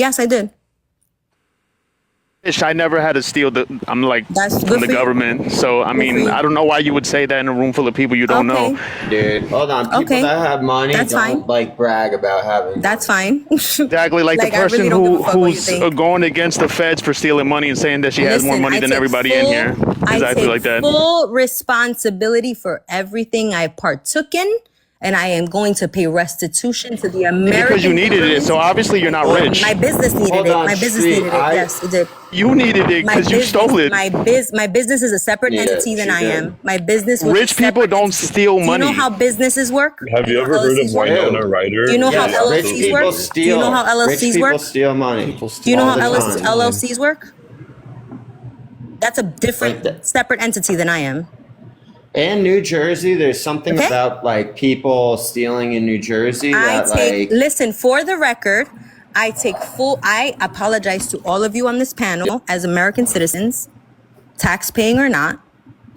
Yes, I did. I never had to steal I'm like from the government. So, I mean, I don't know why you would say that in a room full of people you don't know. Dude, hold on. People that have money don't like brag about having That's fine. Exactly. Like the person who's going against the feds for stealing money and saying that she has more money than everybody in here. Exactly like that. I take full responsibility for everything I partook in. And I am going to pay restitution to the American because you needed it, so obviously you're not rich. My business needed it. My business needed it. Yes, it did. You needed it because you stole it. My business is a separate entity than I am. My business. Rich people don't steal money. Do you know how businesses work? Have you ever heard of Winona Ryder? Do you know how LLCs work? Do you know how LLCs work? People steal money. Do you know how LLCs work? That's a different, separate entity than I am. In New Jersey, there's something about like people stealing in New Jersey that listen, for the record, I apologize to all of you on this panel as American citizens, tax paying or not,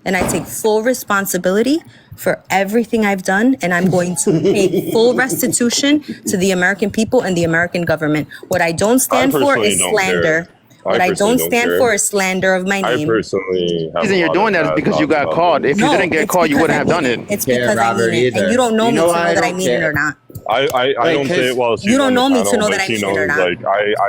and I take full responsibility for everything I've done, and I'm going to pay full restitution to the American people and the American government. What I don't stand for is slander. What I don't stand for is slander of my name. I personally the reason you're doing that is because you got caught. If you didn't get caught, you wouldn't have done it. It's because I mean it. And you don't know me to know that I mean it or not. I don't say it while you don't know me to know that I mean it or not.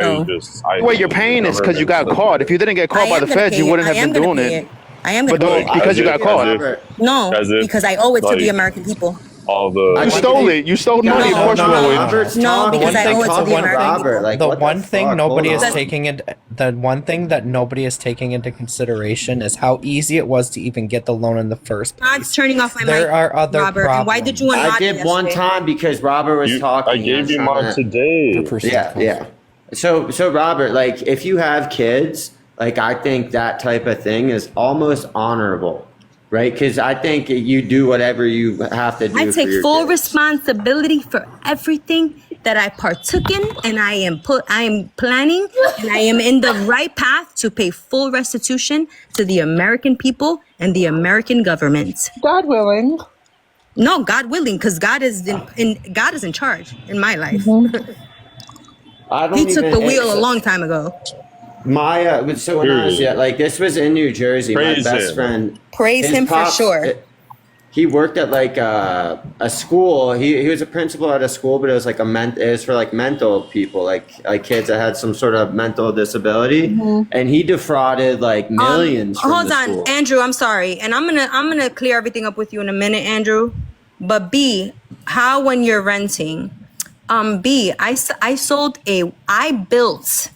The way you're paying is because you got caught. If you didn't get caught by the feds, you wouldn't have been doing it. I am going to pay it. Because you got caught. No, because I owe it to the American people. You stole it. You stole money. Of course you owe it. No, because I owe it to the American people. The one thing nobody is taking it. The one thing that nobody is taking into consideration is how easy it was to even get the loan in the first place. God's turning off my mic. There are other Robert, problems. Why did you unlock I did one time because Robert was talking. I gave you mine today. Yeah. So Robert, like if you have kids, like I think that type of thing is almost honorable. Right, because I think you do whatever you have to do. I take full responsibility for everything that I partook in, and I am planning, and I am in the right path to pay full restitution to the American people and the American government. God willing. No, God willing, because God is in charge in my life. He took the wheel a long time ago. So when I was this was in New Jersey. My best friend. Praise him for sure. He worked at like a school. He was a principal at a school, but it was like it was for like mental people, like kids that had some sort of mental disability, and he defrauded like millions. Hold on, Andrew. I'm sorry, and I'm gonna clear everything up with you in a minute, Andrew. But B, how when you're renting, B, I built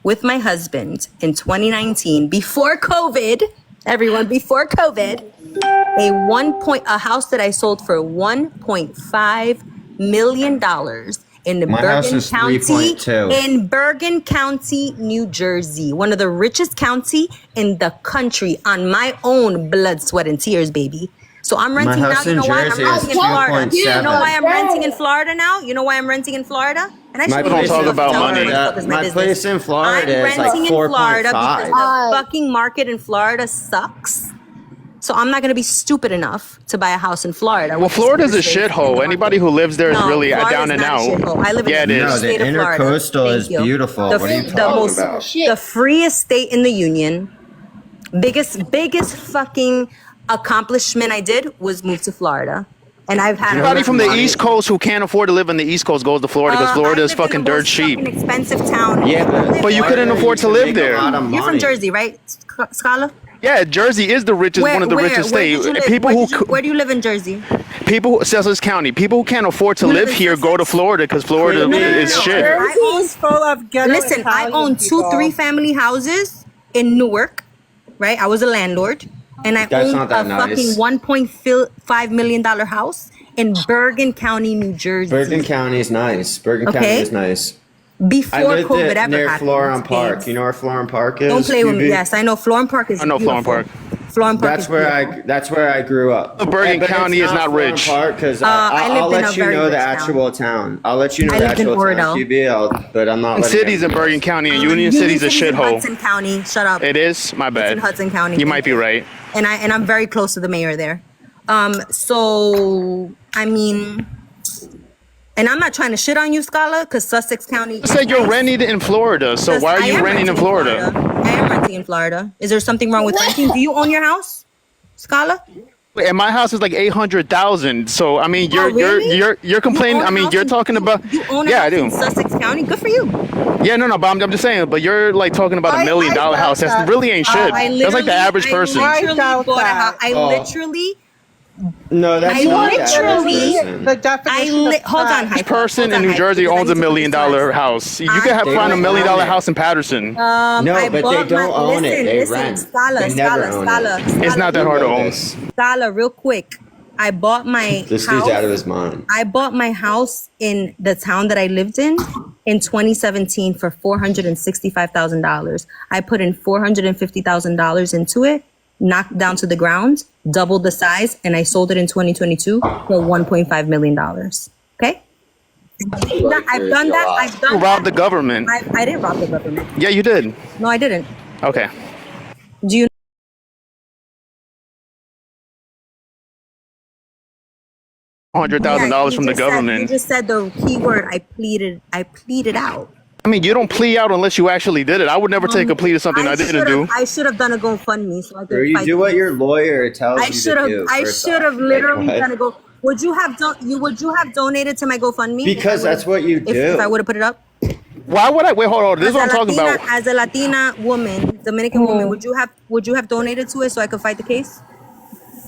with my husband in 2019 before COVID. Everyone, before COVID, a house that I sold for $1.5 million in Bergen County, New Jersey, one of the richest county in the country, on my own blood, sweat, and tears, baby. So I'm renting now. You know why I'm renting in Florida? You know why I'm renting in Florida now? You know why I'm renting in Florida? And I don't talk about money. My place in Florida is like 4.5. I'm renting in Florida because the fucking market in Florida sucks. So I'm not going to be stupid enough to buy a house in Florida. Well, Florida's a shithole. Anybody who lives there is really down and out. I live in the state of Florida. The intercoastal is beautiful. What are you talking about? The freest state in the union. Biggest fucking accomplishment I did was move to Florida. And I've had everybody from the East Coast who can't afford to live in the East Coast goes to Florida because Florida is fucking dirt cheap. An expensive town. Yeah, but you couldn't afford to live there. You're from Jersey, right, Skolla? Yeah, Jersey is the richest, one of the richest states. Where do you live in Jersey? Sussex County. People who can't afford to live here go to Florida because Florida is shit. Jersey's full of ghetto. Listen, I own 2-3 family houses in Newark, right? I was a landlord. And I own a fucking $1.5 million house in Bergen County, New Jersey. Bergen County is nice. County is nice. Before COVID ever near happened. Florham Park. You know where Florham Park is? Don't play with me. Yes, I know Florham Park is beautiful. Florham Park. Florham Park That's where I grew up. Bergen County is not rich. Because I'll let you know the actual town. I'll let you know the actual town. QB, but I'm not. Cities in Bergen County and Union City's a shithole. Hudson County. Shut up. It is? My bad. It's in Hudson County. You might be right. And I'm very close to the mayor there. So I mean, And I'm not trying to shit on you, Skolla, because Sussex County. You said you're renting in Florida, so why are you renting in Florida? I am renting in Florida. Is there something wrong with renting? Do you own your house, Skolla? And my house is like 800,000. So I mean, you're complaining. I mean, you're talking about. You own a yeah, house I do. in Sussex County. Good for you. Yeah, no, but I'm just saying. But you're like talking about $1 million house. That really ain't shit. That's like the average person. I literally. No, that's not the average person. The definition Hold on, Each person in New Jersey owns $1 million house. You can find $1 million house in Patterson. No, but they don't own it. They rent. Skolla, They never own it. It's not that hard to own. Skolla, real quick. I bought my This house. dude's out of his mind. I bought my house in the town that I lived in 2017 for $465,000. I put in $450,000 into it, knocked down to the ground, doubled the size, and I sold it in 2022 for $1.5 million. Okay? I've done that. You robbed the government. I didn't rob the government. Yeah, you did. No, I didn't. Okay. Do you $100,000 from the you government. just said the key word. I pleaded out. I mean, you don't plea out unless you actually did it. I would never take a plea to something I didn't do. I should have done a GoFundMe so I could. Or you do what your lawyer tells you to do. I should have literally done a go. Would you have donated to my GoFundMe? Because that's what you do. If I would have put it up. Why would I? Wait, hold on. This is what I'm talking about. As a Latina woman, Dominican woman, would you have donated to it so I could fight the case?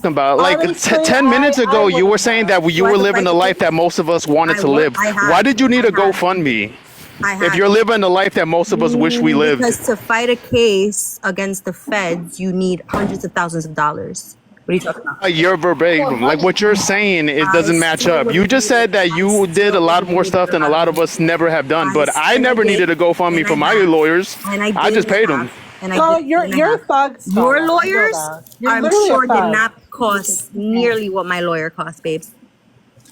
About like Honestly, 10 minutes ago, you were saying that you I were could living fight the the life case. that most of us wanted to live. Why did you need a GoFundMe? If you're living the life that most of us wish we lived. Because to fight a case against the feds, you need hundreds of thousands of dollars. What are you talking about? You're verbatim. Like what you're saying, it doesn't match up. You just said that you did a lot more stuff than a lot of us never have done. But I never needed a GoFundMe for my lawyers. I just paid them. So you're a thug. Your lawyers, I'm literally sure, a did thug. not cost nearly what my lawyer cost, babes.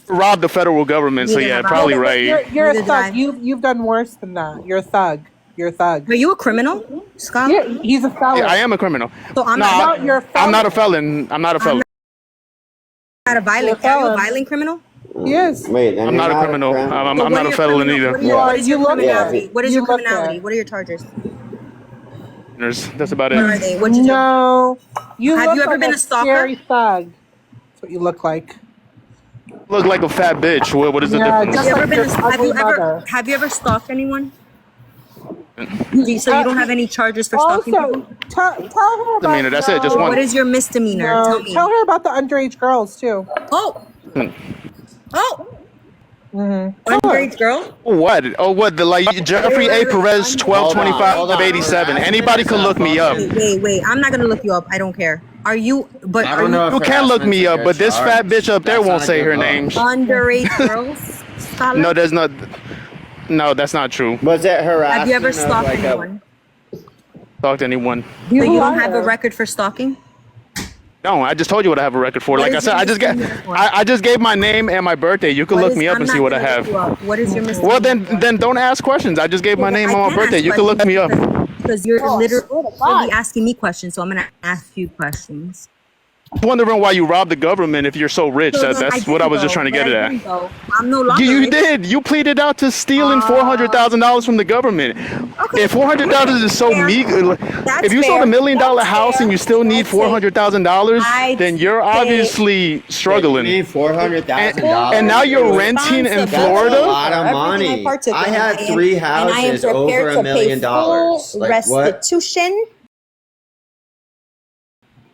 Robbed the federal government, so yeah, probably right. You're Neither a did I. thug. You've done worse than that. You're a thug. You're a thug. Are you a criminal, Scott? He's a felon. I am a criminal. So I'm No, not. You're a felon. I'm not a felon. I'm not a felon. Not a violent. Are you a violent criminal? Yes. Wait, I'm not a criminal. I'm not a felon either. What is your criminality? What is your You look criminality? it. What are your charges? That's about What are it. they? What'd you do? No. Have you look ever like been a stalker? Scary thug. That's what you look like. Look like a fat bitch. What is the Yeah, difference? just Have you ever like been? your ugly mother. Have you ever stalked anyone? So you don't have any charges for stalking Also, people? tell her about. Misdemeanor, that's it, just one. What is your misdemeanor? No, Tell me. tell her about the underage girls too. Oh. Oh. Mm-hmm. Underage girl? What? Oh, what? The like Jeffrey A. Perez, 1225-87. Anybody could look me up. Wait. I'm not gonna look you up. I don't care. Are you? But I don't know. You can look me up, but this fat bitch up there won't say her name. Underage girls? Scholar? No, there's not. No, that's not true. Was it harassment? Have you ever of, stalked like, anyone? Talk to anyone. So you don't have a record for stalking? No, I just told you what I have a record for. What Like I is said, your I just got. misdemeanor for? I just gave my name and my birthday. You can look me up and see what I have. What is your misdemeanor? Well, then don't ask questions. I just gave my name and my birthday. You can look me up. Because you're literally asking me questions, so I'm gonna ask you questions. I'm wondering why you robbed the government if you're so rich. That's what I was just trying to get at. I'm no longer You rich. did. You pleaded out to stealing $400,000 from the government. Okay. If $400 is so meager, if you sold $1 million house and you still need $400,000, then you're obviously struggling. You need $400,000. And now you're renting in That's a Florida. lot of money. I had 3 houses over $1 million. Like what? Restitution.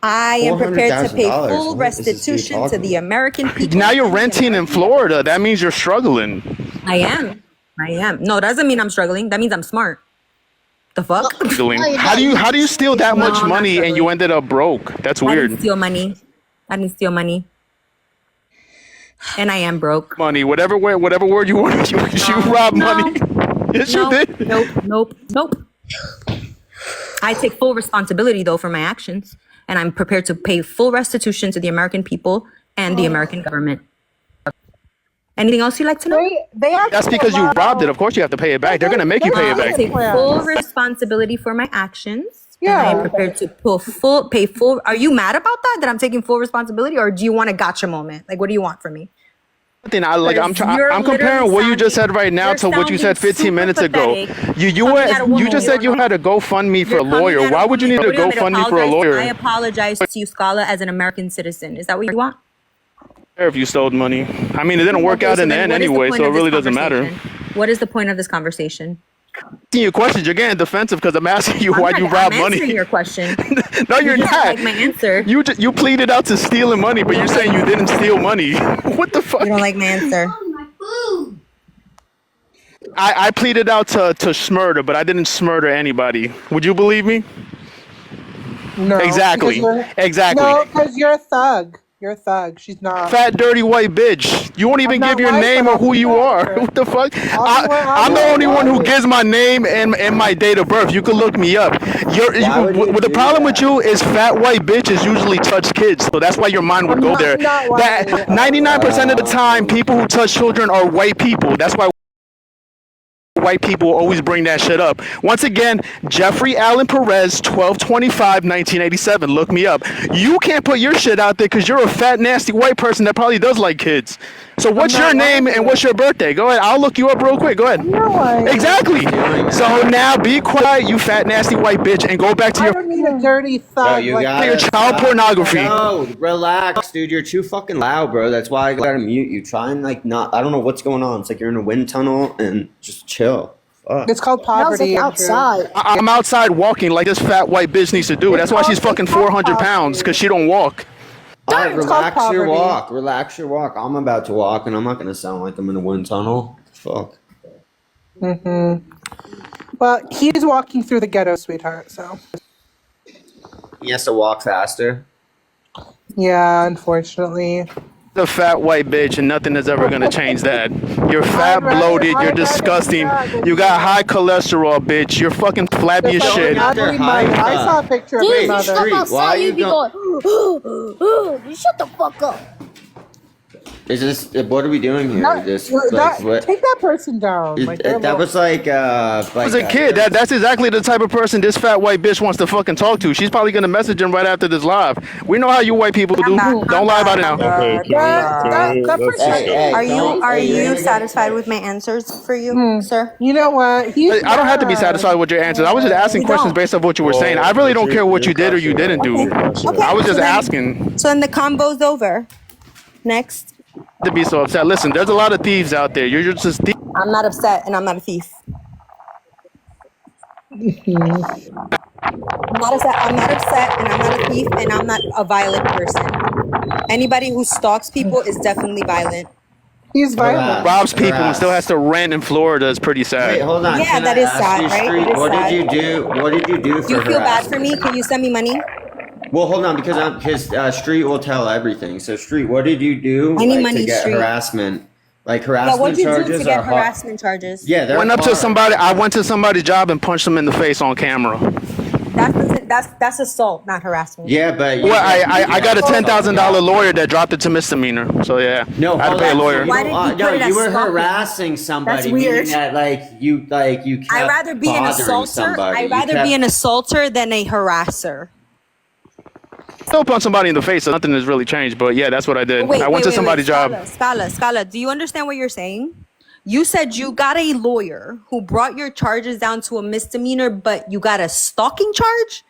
I am prepared to pay full $400,000. What is this dude restitution to talking the American people. Now you're renting in Florida. That means you're struggling. I am. No, doesn't mean I'm struggling. That means I'm smart. The fuck? How do you steal that much I'm not money and you ended up broke? That's I weird. didn't steal money. And I am broke. Money, whatever word you want to use, you rob money. Yes, you did. Nope. I take full responsibility though for my actions, and I'm prepared to pay full restitution to the American people and the American government. Anything else you'd like to know? That's because you robbed it. Of course you have to pay it back. They're gonna make you pay it I back. take full responsibility for my actions. Yeah. And I am prepared to pay full. Are you mad about that? That I'm taking full responsibility, or do you want a gotcha moment? Like, what do you want from me? Thing I like. Because you're I'm comparing what you just sounding- said right now you're to what you said sounding 15 minutes super ago. pathetic. You Coming at a woman just you said don't you know. had a GoFundMe for You're a coming lawyer. at a Why would you woman. need a What do you want me to GoFundMe for a apologize? lawyer? I apologize to you, Skolla, as an American citizen. Is that what you want? If you stole money, I mean, it didn't work Okay, out so in the then end what is the anyway, point so it of this really doesn't matter. conversation? What is the point of this conversation? Asking you questions, you're getting defensive because I'm asking you why you robbed I'm money. answering your question. No, you're You just don't not. like my answer. You pleaded out to stealing money, but you're saying you didn't steal money. What the fuck? You don't like my answer. I pleaded out to smurder, but I didn't smurder anybody. Would you believe me? No. Exactly. because you're- Exactly. No, because you're a thug. You're a thug. She's not. Fat, dirty white bitch. You won't even I'm give not your white, name but or I'll who be you white. are. What the fuck? I'm the I'll be only one who white. gives my name and my date of birth. You can look me up. Why would you The do problem with that? you is fat white bitches usually touch kids, so that's why your mind would I'm go not- there. I'm not That white. 99% of the time, people who touch children are white people. That's why white people always bring that shit up. Once again, Jeffrey Allen Perez, 12/25, 1987. Look me up. You can't put your shit out there because you're a fat, nasty white person that probably does like kids. So what's your not name white. and what's your birthday? Go ahead. I'll look you up real quick. Go ahead. You're white. Exactly. So now be quiet, you fat, nasty white bitch, and go back to I your... don't need a dirty Bro, thug. you like got your child pornography. No, relax, dude. You're too fucking loud, bro. That's why I gotta mute you. Try and like not. I don't know what's going on. It's like you're in a wind tunnel and just chill. Fuck. It's called poverty. Andrew. I'm outside walking like this fat white bitch needs to do. That's why she's fucking 400 pounds, because she don't walk. All right, It's called relax your poverty. walk. Relax your walk. I'm about to walk, and I'm not gonna sound like I'm in a wind tunnel. Fuck. Well, he's walking through the ghetto, sweetheart. So He has to walk faster. yeah, unfortunately. The fat white bitch, and nothing is ever gonna change that. You're fat, bloated, you're disgusting. You got high cholesterol, bitch. You're fucking flabby as Just shit. like They're ugly mother. high I saw a cut. picture of Dude, his you Wait, step mother. Street, why outside, you you be don't- going, shut the fuck up. Is this? What are we doing here? This like what? Take that person down. Like, they're That low. was like As a kid, that's exactly the type of person this fat white bitch wants to fucking talk to. She's probably gonna message him right after this live. We know how you white people do. Don't lie about it now. Okay, that let's person- just go. Hey, Are you don't- are hey, you you're- satisfied with my answers for you, sir? You know what? He's I don't have to be mad. satisfied with your answers. I was just asking You questions don't. based off what you were saying. I really don't care what you did or you didn't do. Okay. I was just So then- asking So then the combo's over. Next. to be so upset. Listen, there's a lot of thieves out there. You're just a thief. I'm not upset and I'm not a thief. I'm not upset and I'm not a thief and I'm not a violent person. Anybody who stalks people is definitely violent. He's violent. Robs people and still has to rent in Florida is pretty Wait, sad. hold on. Yeah, Can that I is ask sad, you, right? Street, It is what sad. did you do? What did you do for Do you feel bad for harassment? me? Can you send me money? Well, hold on, because Street will tell everything. So, Street, what did you do I need like, money, to get Street. harassment? Like Yeah, harassment what'd you do charges to get are hard. harassment charges? Yeah, they're Went up to hard. somebody. I went to somebody's job and punched them in the face on camera. That's assault, not harassment. Yeah, but you Well, get- I got a you $10,000 lawyer that dropped it to misdemeanor. So yeah, No, I had to hold pay a on. lawyer. Why did you no, put it as you were stalking? harassing somebody. That's weird. Meaning that you kept I'd rather be an bothering assaulter. somebody. I'd You rather kept- be an assaulter than a harasser. Still punch somebody in the face. So nothing has really changed. But yeah, that's what I did. I went to somebody's job. Skolla, do you understand what you're saying? You said you got a lawyer who brought your charges down to a misdemeanor, but you got a stalking charge?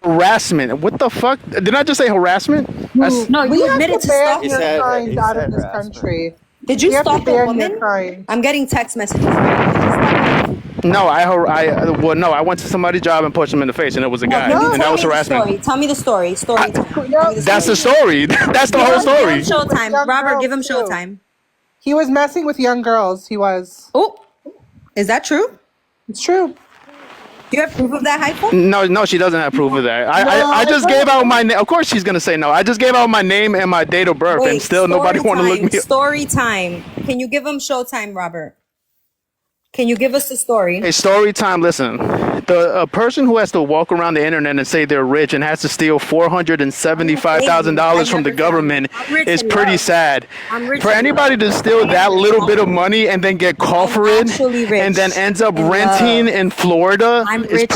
Harassment. What the fuck? Did I just say harassment? That's- No, We you have admitted to to ban stalking. your said- kind he out said of this harassment. country. Did you We have to stalk a ban your woman? kind. I'm getting text messages. No, I went to somebody's job and punched him in the face, and it was a guy, and that was harassment. Tell me the story. Story time. Tell me the That's the story. story. That's the whole Give him story. Showtime. Young Robert, girls, give him too. Showtime. He was messing with young girls. He was. Oh, is that true? It's true. Do you have proof of that, Hypo? No, she doesn't have proof of that. I just I gave don't. out my name. Of course, she's gonna say no. I just gave out my name and my date of birth, and still nobody want to look me up. Story time. Can you give him Showtime, Robert? Can you give us the story? Hey, story time. Listen, a person who has to walk around the internet and say they're rich and has to steal $475,000 from the government I'm rich is in pretty love. sad. I'm rich For in anybody to steal that little bit of money and then get caught for it, actually rich and then ends up in renting love. in Florida, I'm is rich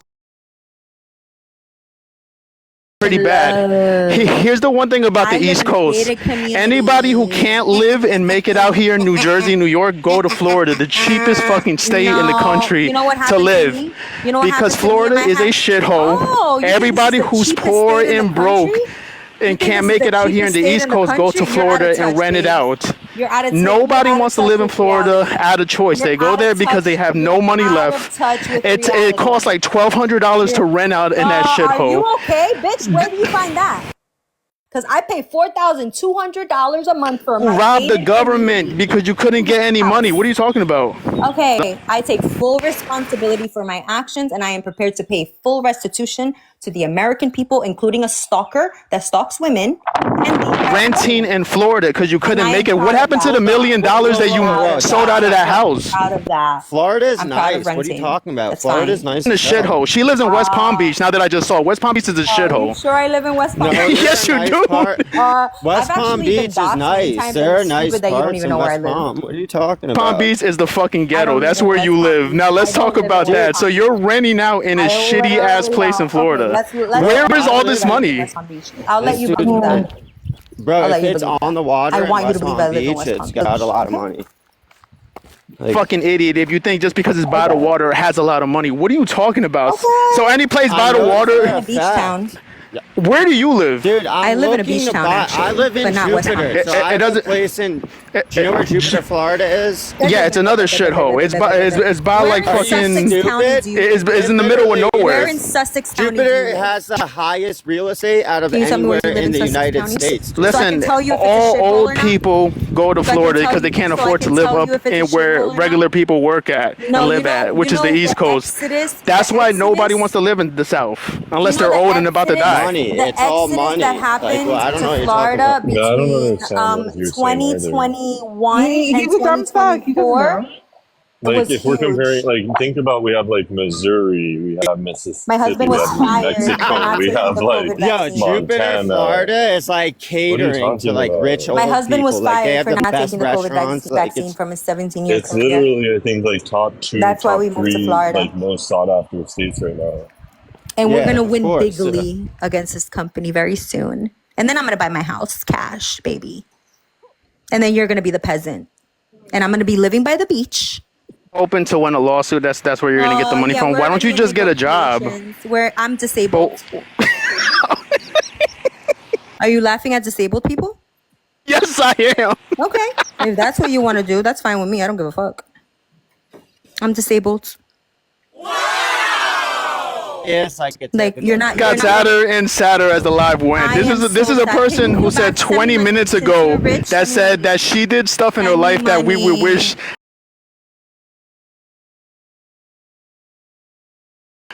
pretty bad. Here's the one thing about the I live East in a Coast. gated community. Anybody who can't live and make it out here in New Jersey, New York, go to Florida, the cheapest fucking state in the No. country You know what to happened live. me? You know what Because happened to me Florida and my is a house? shithole. Oh, you think Everybody this is the who's cheapest poor state in the and broke country? and think can't this is make it the out here in the cheapest East state in the Coast go to country? You're out Florida of and touch, rent it babes. out. You're out of touch. Nobody You're out wants of to live touch in with Florida reality. out of choice. You're They go out there of because touch they have with- no money you're out left. of touch with It reality. costs like $1,200 to rent out in that Are you shithole. okay, bitch? Where do you find that? Because I pay $4,200 a month for my Rob the gated government community. because you couldn't get any money. What are you talking about? Okay, I take full responsibility for my actions and I am prepared to pay full restitution to the American people, including a stalker that stalks women. And the Renting in Florida because you couldn't I make am it. What proud of happened to that. the $1 million that you sold out of that house? proud of that. Florida's I'm proud of nice. What are you renting. talking about? That's Florida's fine. nice. In a as hell. shithole. She lives in West Palm Beach. Now that I just saw, West Palm Beach is a You shithole. sure I live in West Palm No, Beach? there's Yes, a you nice do. part. West I've Palm actually been Beach is doxxed many nice. times There are and nice stupid that you don't parts even in know where I West live. Palm. What are you talking about? Palm Beach is the fucking ghetto. live That's in where West you Palm live. Beach. Now let's I don't talk live in about West that. Palm So Beach. you're renting out in a I shitty ass literally place in don't. Florida. Okay, let's Where is all this I live in money? West Palm Beach. I'll let This you dude- believe that. Bro, I'll let if you it's believe on that. the water I in want you West to believe Palm I live in Beach, West it's Palm got Beach. a lot of money. Like, Fucking idiot. If you think just because it's by the water it has a lot of money, what are you talking about? Okay. So any place by I the know I live in water, a beach town. where do you live? dude, I live in a beach looking to town, buy- actually, I live in but not West Palm Jupiter. Beach. So It I have a doesn't- place in. Do you know where Jupiter, Florida is? Yeah, it's another shithole. It's by Where like in fucking. Sussex County do you It's live? in the middle of Literally, nowhere. Where in Sussex County do you Jupiter live? has the highest real estate out of Can you tell me where anywhere you live in the Sussex United County? States. So I can Listen, tell you if it's a all shithole old or not? people go to So I can Florida tell because they you- can't so I afford to can live tell up you if it's a and where shithole or not? regular people work at No, and live you know- at, which you is the know East the Coast. Exodus- That's the why nobody Exodus- wants to live in the South unless You know they're the old and about to exodus- die. Money. The It's all exodus money. that Like, happened well, I don't know what to you're talking Florida about. Yeah, I don't between understand what you're saying either. 2021 He and just comes back. He doesn't 2024. know. It was Like if we're comparing, huge. like think about we have like Missouri, we have Mississippi, My husband we was have New fired for Mexico, not we taking have the like COVID Yo, vaccine. Jupiter, Montana. Florida is like catering to talking like about? rich old My husband people. was Like, they fired have for the not best taking the COVID restaurants. Like, vaccine it's from his 17-year It's career. literally I think like top two, That's why top we moved to three, Florida. like most sought after states right now. And we're Yeah, gonna of win course. bigly against this company very soon. And then I'm gonna buy my house cash, baby. And then you're gonna be the peasant. And I'm gonna be living by the beach. Open to win a lawsuit. That's where you're gonna get the money Yeah, from. we're Why don't you already just in get a job? negotiations Where I'm disabled. Are you laughing at disabled people? Yes, I am. Okay. If that's what you want to do, that's fine with me. I don't give a fuck. I'm disabled. Yes, I get Like you're not. Got you're not sadder and sadder as the live went. I This am is this so is a sad. person Can you who go said back? Send 20 me minutes money. ago Since you're rich, that send me said money. that she did stuff in her Send me life that we would money. wish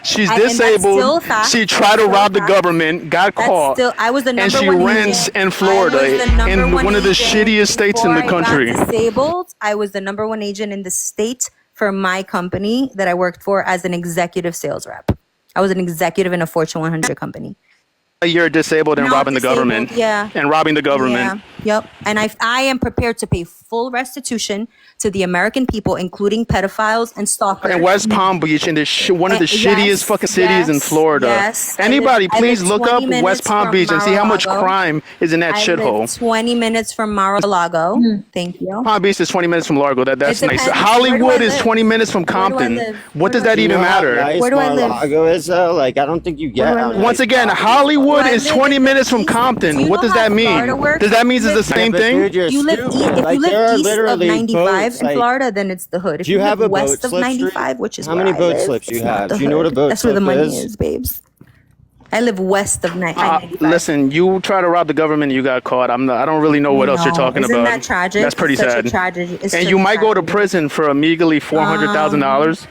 she's And that's disabled. still a fact. She tried to That's still rob a the fact. government, got That's caught, still. I was the number and she one rents agent. in Florida, I was the number in one of the agent shittiest states in the before I got country. disabled. I was the number one agent in the state for my company that I worked for as an executive sales rep. I was an executive in a Fortune 100 company. You're disabled and Now robbing the disabled, government. yeah. And robbing the government. Yeah. Yep. And I am prepared to pay full restitution to the American people, including pedophiles and stalkers. And West Palm Beach, in one of the shittiest fucking cities in Florida. Yes. Anybody, I live please look 20 up minutes West Palm from Beach and see how much Mar-a-Lago. crime is in that I shithole. live 20 minutes from Mar-a-Lago. Thank you. Palm Beach is 20 minutes from Largo. That's It nice. depends. Hollywood Where do I is live? 20 minutes from Where do I Compton. live? What Where does do I that You even know how matter? nice Where do I live? Mar-a-Lago is though? Like, I don't think you get Where do I how live? nice Once again, Mar-a-Lago Hollywood Do I is live 20 in the minutes from east? Do Compton. you What know does how that Florida mean? works? Does that mean it's the Yeah, same but thing? dude, you're You live stupid. if Like, you there are live east of literally 95 boats, in like, Florida, then it's the hood. If do you live have a boat west of slip street? 95, which is How where many I boat live, slips you it's not have? the Do you know what a hood. boat That's where the slip money is? is, babes. I live west of 95. Listen, you try to rob the government, you got caught. I don't really know what else you're talking Isn't about. that tragic? That's pretty It's such sad. a tragedy. It's And such you a might go to tragedy. prison for a measly $400,000.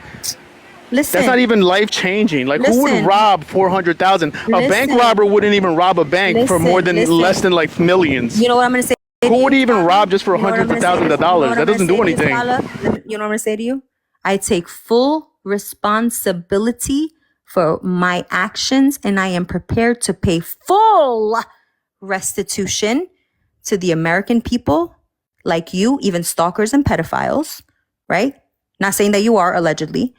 Listen, That's not even life changing. Like, who would Listen. rob 400,000? A bank Listen. robber wouldn't even rob a bank for more than Listen. less than like millions. You know what I'm going to say? Who would even rob just for You know what I'm gonna say to you? $100,000? You know what That I'm doesn't do gonna say to you, anything. Skolla? You know what I'm going to say to you? I take full responsibility for my actions and I am prepared to pay full restitution to the American people like you, even stalkers and pedophiles, right? Not saying that you are, allegedly.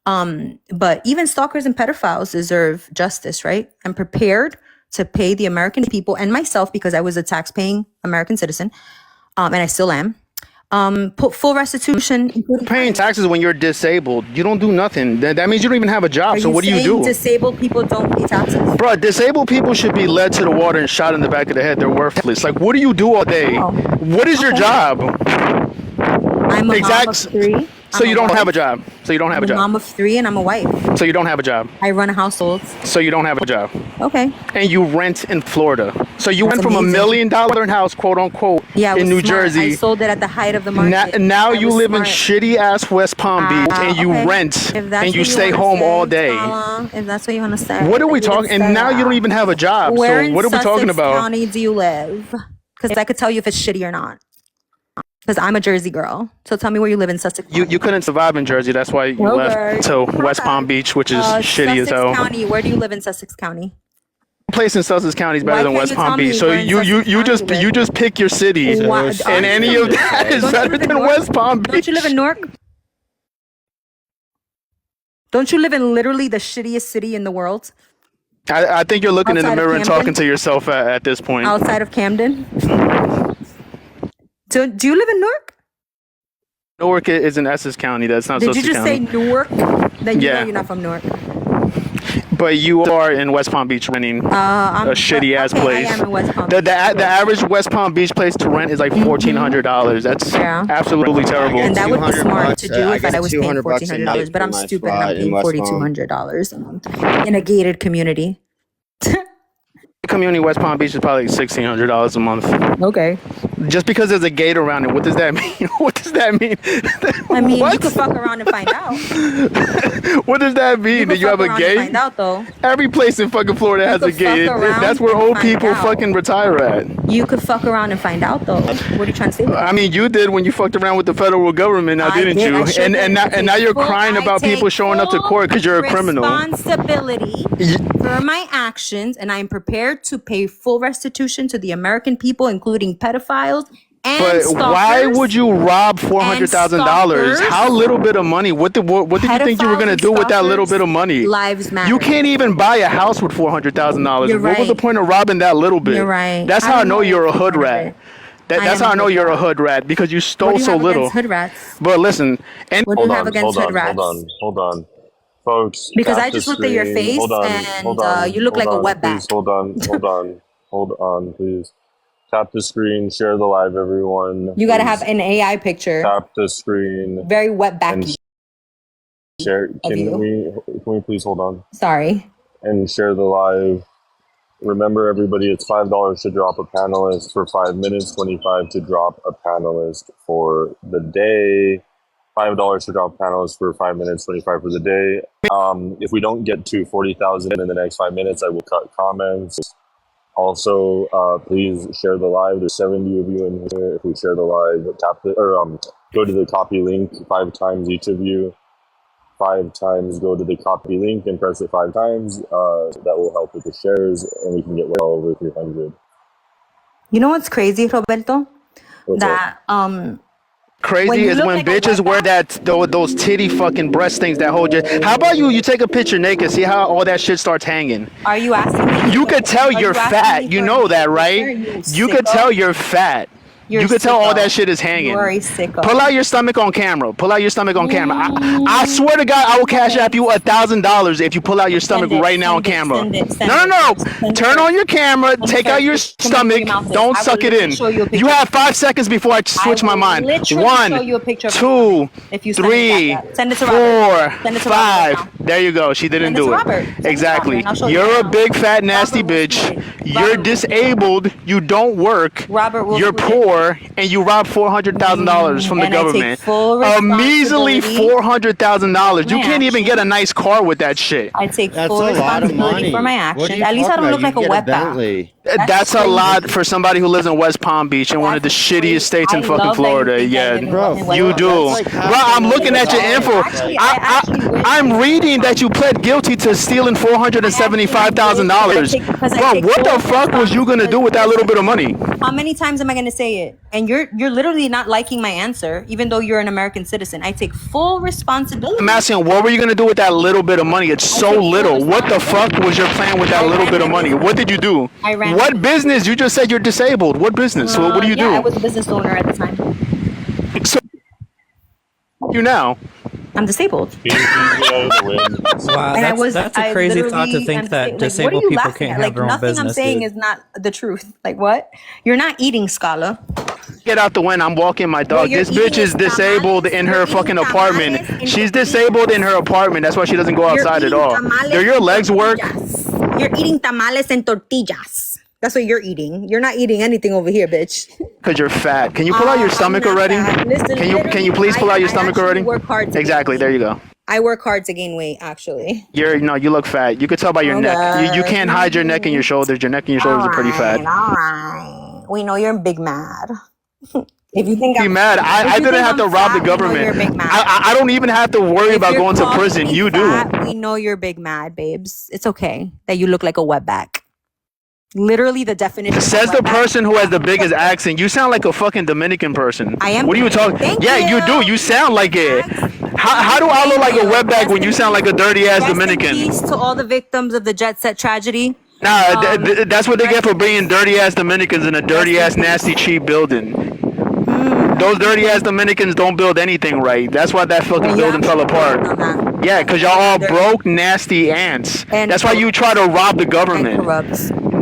But even stalkers and pedophiles deserve justice, right? I'm prepared to pay the American people and myself, because I was a tax-paying American citizen, and I still am, put full restitution. You're paying taxes when you're disabled. You don't do nothing. That means you don't even have a job. So what do you do? Disabled people don't pay taxes? Bro, disabled people should be led to the water and shot in the back of the head. They're worthless. Like, what do you do all day? Oh. What is your job? I'm a mom of 3. So you don't have a job. So you don't have a I'm a job. mom of 3 and I'm a wife. So you don't have a job. I run a household. So you don't have a job. Okay. And you rent in Florida. So you That's went from amazing. $1 million house, quote unquote, Yeah, in New smart. Jersey. I sold it at the height of the market. Now I you was live in smart. shitty ass West Palm Beach and you Okay. rent If that's and you what stay wanna home say, all day. Skolla, if that's what you want to say. What are we then you talking? can And say now you that. don't even have a job. Where So in what are we talking Sussex about? County do you live? Because I could tell you if it's shitty or not. Because I'm a Jersey girl. So tell me where you live in Sussex County. You couldn't survive in Jersey. That's why you left to West Palm Beach, which is shitty as Sussex hell. County. Where do you live in Sussex County? Place in Sussex County is better Why than can't West you Palm tell me Beach. So where in Sussex County you just pick your city, Why- and Don't any you of that is live better in than Newark? West Palm Beach. Don't you live in Newark? Don't you live in literally the shittiest city in the world? I think you're looking in the Outside of mirror and Camden? talking to yourself at this point. Outside of Camden? Do you live in Newark? Newark is in Essex County. That's not Did you Sussex just County. say Newark? Then you Yeah. know you're not from Newark. But you are in West Palm Beach renting I'm a shitty ass place. I am in West Palm The Beach. average West Palm Beach place to rent is like $1,400. That's Yeah. absolutely terrible. And that would be 200 smart bucks, to do I if got I was paying $200 a $1,400. night But for I'm my stupid and spot I'm in paying West Palm. $4,200 a month in a gated community. Community West Palm Beach is probably like $1,600 a month. Okay. Just because there's a gate around it, what does that mean? What does that mean? I mean, What? you could fuck around and find out. What does that mean? Do could you have fuck a around and gate? find out, though. Every place in fucking Florida has a could fuck gate. around That's where and old find people out. fucking retire at. You could fuck around and find out, though. What are you trying to say? I mean, you did when you fucked around with the federal government, now I didn't did. you? I sure and did. and now you're crying about people showing up to court because you're a criminal. Responsibility for my actions, and I am prepared to pay full restitution to the American people, including pedophiles and But why stalkers. would you rob $400,000? stalkers. How little bit of money? What did you think you were Pedophiles gonna and do with that little stalkers, bit of money? lives matter. You can't even buy a house with $400,000. You're What was the right. point of robbing that little bit? You're right. That's I how I don't know know you're a if hood you rat. are. That's I how I am know a hood you're a rat. hood rat because you What stole do you so have little. against hood rats? But listen, and What do you have against hood rats? Hold on. Folks, Because tap I the just looked at your screen. face Hold on, and you look like a please, wetback. hold on, please. Tap the screen, share the live, everyone. You gotta Please have an AI picture. tap the screen Very and wetbacky. share. Of you. Can we please hold on Sorry. and share the live? Remember, everybody, it's $5 to drop a panelist for 5 minutes, 25 to drop a panelist for the day. $5 to drop a panelist for 5 minutes, 25 for the day. If we don't get to 40,000 in the next 5 minutes, I will cut comments. Also, please share the live. There's 70 of you in here. If we share the live, go to the copy link 5 times each of you. 5 times, go to the copy link and press it 5 times. That will help with the shares, and we can get well over 300. You know what's crazy, Roberto? What's That crazy When you is look when like a bitches wear wetback- those titty fucking breast things that hold you. How about you take a picture naked, see how all that shit starts hanging? are you asking me? You could tell Are you're you asking fat. me You for know a that, picture, right? you You could sicko? tell you're fat. You're You could tell all sicko. that shit is hanging. You are a sicko. Pull out your stomach on camera. Pull out your stomach on camera. I swear to God, I will cash app you $1,000 if you pull out your stomach Send it, right now on send it, camera. send it, send No, it. no, no. Send it Turn first. on your camera. Send it Take out first. your Come on, stomach. put your mouth in. Don't I will suck it literally in. show you a picture You of have it. 5 seconds before I switch my will mind. literally show you a picture of 1, it if you send it 3, like that. Send it to Robert. Send it to 4, Robert 5. now. There you go. She didn't Send it to do Robert. it. Send it to Exactly. Robert, and I'll show you You're a now. big fat nasty Robert will bitch. see it. You're Robert will see it. disabled. You don't work. Robert will You're see it. poor, and you rob $400,000 from the And I take government. full A measly responsibility. $400,000. You My can't even get a nice car with that shit. I take That's full a lot of responsibility money. for my What are actions. you At least I talking don't look about? like You a get wetback. Bentley. That's a crazy. lot for somebody who lives in West Palm Beach in one of the That's shittiest crazy. states in I fucking love that you Florida. think I Yeah, live in Bro, West you Palm do. Beach. That's like half Bro, I'm a looking at your million info. dollars. Actually, I actually wish- I'm reading that you pled guilty to stealing $475,000. Because I Bro, take what the full fuck was you gonna do with that little bit of money? How many times am I going to say it? And you're literally not liking my answer, even though you're an American citizen. I take full responsibility. I'm asking, what were you gonna do with that little bit of money? It's so little. What the fuck was your plan with that little bit of money? What did you do? I ran What business? You just said you're disabled. What business? What do you do? I was a business owner at the time. So you now. I'm disabled. Wow, And that's a crazy thought to think that disabled people can't have their own business. Nothing I'm saying dude. is not the truth. Like what? You're not eating, Skolla. Get out the way. I'm walking my dog. you're This bitch eating is disabled tamales. in You're her eating fucking tamales apartment. and She's tortillas. disabled in her apartment. That's why she doesn't go outside at all. Do your legs work? You're eating tamales and tortillas. That's what you're eating. You're not eating anything over here, bitch. Because you're fat. Can you pull out your stomach already? Listen, Can you please pull out your stomach already? I work hard to Exactly. gain There weight. you go. I work hard to gain weight, actually. You look fat. You could tell by your neck. You can't hide your neck and your shoulders. Your neck and your shoulders are pretty fat. All right. We know you're big mad. If you think Be mad. I didn't have to rob the government. I don't even have to worry about going to prison. You do. We know you're big mad, babes. It's okay that you look like a wetback. Literally the definition. Says the person who has the biggest accent. You sound like a fucking Dominican person. I am. What are you talking? Yeah, you do. You sound like it. How do I look like a wetback when you sound like a dirty ass Dominican? Rest in peace to all the victims of the Jet Set tragedy. Nah, that's what they get for being dirty ass Dominicans in a dirty ass nasty cheap building. Those dirty ass Dominicans don't build anything right. That's why that fucking building fell apart. Yeah, because y'all all broke, nasty ants. That's why you try to rob the government.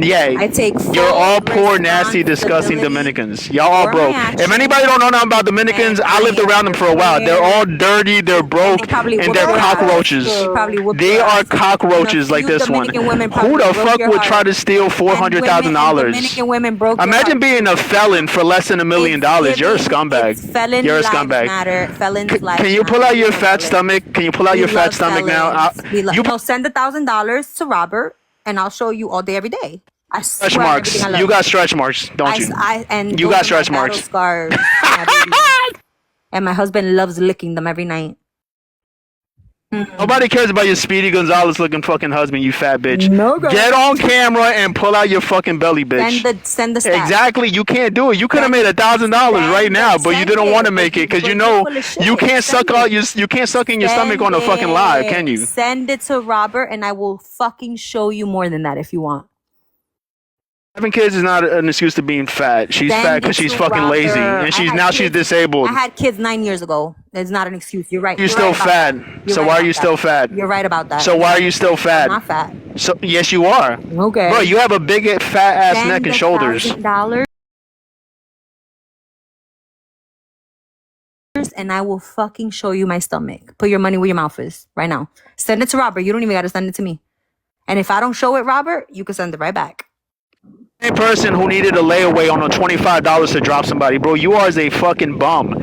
Yeah, I take you're all poor, nasty, disgusting Dominicans. Y'all all broke. If anybody don't know nothing about Dominicans, I lived around them for a while. They're all dirty, they're broke, and they're cockroaches. They are cockroaches like this one. Who the fuck would try to steal $400,000? Imagine being a felon for less than $1 million. You're a scumbag. You're a scumbag. Can you pull out your fat stomach? Can you pull out your fat stomach now? You send $1,000 to Robert, and I'll show you all day, every day. I stretch marks. You got stretch marks, don't you? You got stretch marks. Scars, and my husband loves licking them every night. Nobody cares about your Speedy Gonzalez looking fucking husband, you fat bitch. No, girl. Get on camera and pull out your fucking belly, bitch. Send the stats. Exactly. You can't do it. You could have made $1,000 right now, but you didn't want to make it because you know you can't suck in your stomach on a fucking live, can you? Send it to Robert, and I will fucking show you more than that if you want. Having kids is not an excuse to being fat. She's fat because she's fucking lazy, and she's disabled. I had kids 9 years ago. It's not an excuse. You're right. You're still fat. So why are you still fat? You're right about that. So why are you still fat? I'm not fat. So yes, you are. Okay. Bro, you have a big fat ass neck and shoulders. $1,000, and I will fucking show you my stomach. Put your money where your mouth is right now. Send it to Robert. You don't even got to send it to me. And if I don't show it, Robert, you can send it right back. Same person who needed a layaway on a $25 to drop somebody, bro. You are a fucking bum.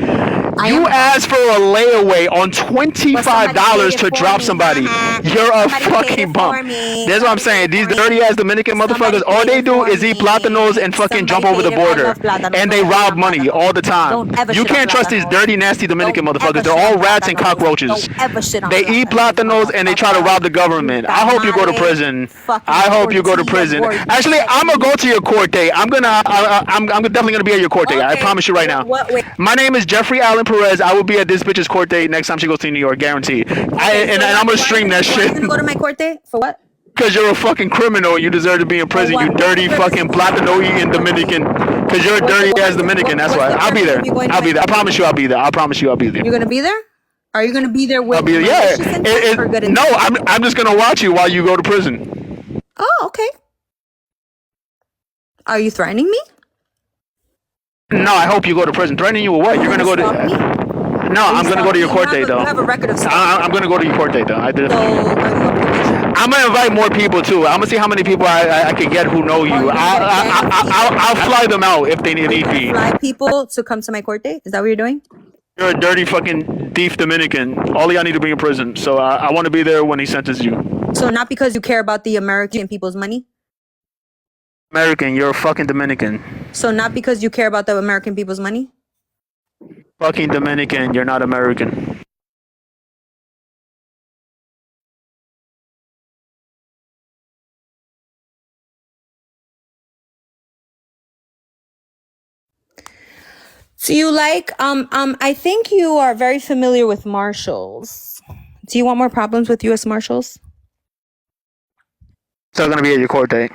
You asked for a layaway on $25 to drop somebody. You're a fucking bum. That's what I'm saying. These dirty ass Dominican motherfuckers, all they do is eat plátanos and fucking jump over the border. And they rob money all the time. You can't trust these dirty, nasty Dominican motherfuckers. They're all rats and cockroaches. They eat plátanos and they try to rob the government. I hope you go to prison. I hope you go to prison. Actually, I'm gonna go to your court date. I'm definitely gonna be at your court date. I promise you right now. My name is Jeffrey Allen Perez. I will be at this bitch's court date next time she goes to New York, guaranteed. And I'm gonna stream that shit. You're gonna go to my court date for what? Because you're a fucking criminal. You deserve to be in prison. You dirty fucking platano eating Dominican. Because you're a dirty ass Dominican. That's why. I'll be there. I'll be there. I promise you I'll be there. I promise you I'll be there. You're gonna be there? Are you gonna be there with? I'll be there. Yeah. No, I'm just gonna watch you while you go to prison. Oh, okay. Are you threatening me? No, I hope you go to prison. Threatening you with what? You're gonna go to. No, I'm gonna go to your court date though. You have a record of I'm gonna go to your court date though. I did. So, I'm gonna invite more people too. I'm gonna see how many people I can get who know you. I'll fly them out if they need be. Fly people to come to my court date? Is that what you're doing? You're a dirty fucking thief Dominican. All y'all need to be in prison. So I want to be there when he sentences you. So not because you care about the American people's money? American, you're a fucking Dominican. So not because you care about the American people's money? Fucking Dominican, you're not American. So you like, I think you are very familiar with Marshals. Do you want more problems with U.S. Marshals? Still gonna be at your court date.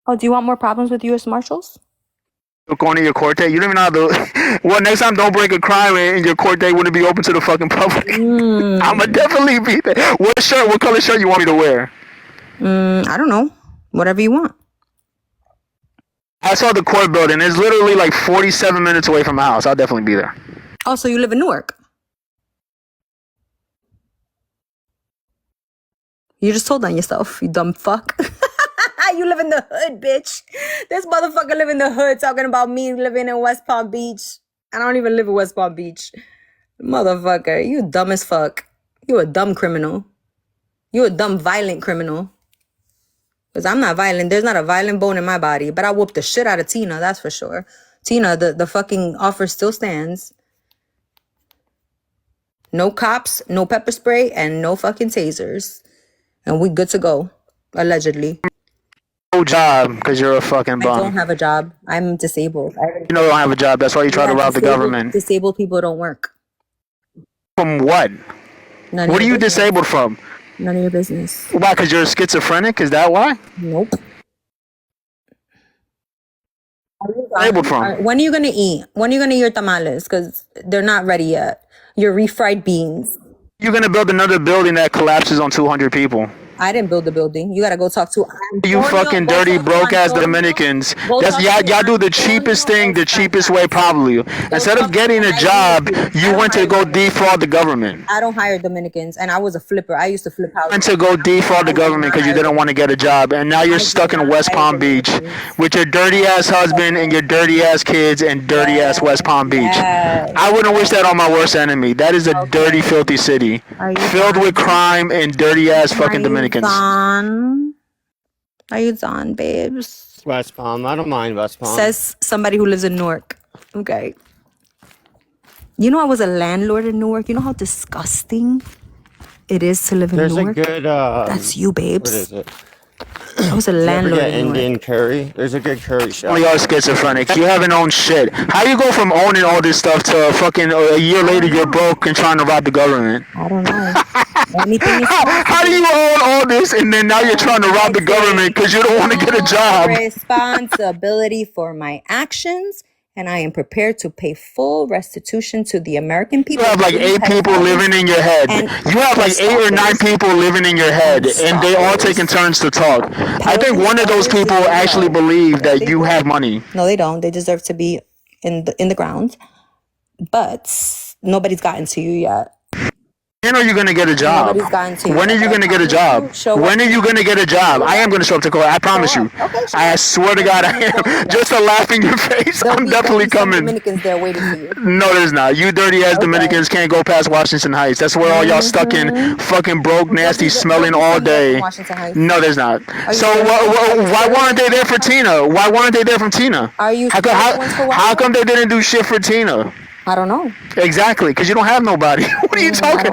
Oh, do you want more problems with U.S. Marshals? Going to your court date, you don't even know how to. Well, next time, don't break a crime and your court date wouldn't be open to the fucking public. I'ma definitely be there. What color shirt you want me to wear? I don't know. Whatever you want. I saw the court building. It's literally like 47 minutes away from my house. I'll definitely be there. Oh, so you live in Newark? You just told on yourself, you dumb fuck. You live in the hood, bitch. This motherfucker live in the hood talking about me living in West Palm Beach. I don't even live in West Palm Beach. Motherfucker, you dumb as fuck. You a dumb criminal. You a dumb violent criminal. Because I'm not violent. There's not a violent bone in my body. But I whooped the shit out of Tina, that's for sure. Tina, the fucking offer still stands. No cops, no pepper spray, and no fucking tasers. And we good to go. Allegedly. No job, because you're a fucking bum. I don't have a job. I'm disabled. You know you don't have a job. That's why you try to rob the government. Disabled people don't work. From what? What are you disabled from? None of your business. Why? Because you're schizophrenic? Is that why? Nope. Disabled from? When are you gonna eat? When are you gonna eat your tamales? Because they're not ready yet. Your refried beans. You're gonna build another building that collapses on 200 people. I didn't build the building. You gotta go talk to You fucking dirty, broke ass Dominicans. That's y'all do the cheapest thing, the cheapest way probably. Instead of getting a job, you went to go defraud the government. I don't hire Dominicans, and I was a flipper. I used to flip houses. Went to go defraud the government because you didn't want to get a job, and now you're stuck in West Palm Beach with your dirty ass husband and your dirty ass kids and dirty ass West Palm Beach. I wouldn't wish that on my worst enemy. That is a dirty, filthy city filled with crime and dirty ass fucking Dominicans. Are you done, babes? West Palm. I don't mind West Palm. Says somebody who lives in Newark. Okay. You know I was a landlord in Newark. You know how disgusting it is to live in Newark? There's a good. That's you, babes. What is it? I was a landlord in Newark. Indian curry. There's a good curry shop. Only are schizophrenic. You haven't owned shit. How you go from owning all this stuff to fucking a year later you're broke and trying to rob the government? I don't know. How do you own all this and then now you're trying to rob the government because you don't want to get a job? Responsibility for my actions, and I am prepared to pay full restitution to the American people. You have like 8 people living in your head. You have like 8 or 9 people living in your head, and they all taking turns to talk. I think one of those people actually believe that you have money. No, they don't. They deserve to be in the ground, but nobody's gotten to you yet. When are you going to get a job? When are you going to get a job? When are you going to get a job? I am going to show up to court. I promise you. I swear to God I am. Just to laugh in your face. I'm definitely coming. Dominicans there waiting for you. No, there's not. You dirty ass Dominicans can't go past Washington Heights. That's where all y'all stuck in, fucking broke, nasty, smelling all day. No, there's not. So why weren't they there for Tina? Why weren't they there for Tina? How come they didn't do shit for Tina? I don't know. Exactly, because you don't have nobody. What are you talking?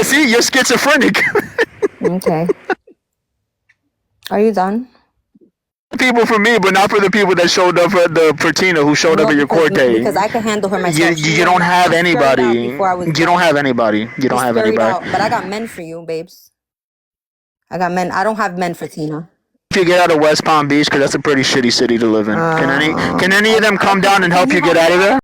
See, you're schizophrenic. Okay. Are you done? People for me, but not for the people that showed up for Tina, who showed up at your court date. Because I can handle her myself. You don't have anybody. You don't have anybody. You don't have anybody. But I got men for you, babes. I got men. I don't have men for Tina. If you get out of West Palm Beach, because that's a pretty shitty city to live in. Can any of them come down and help you get out of there?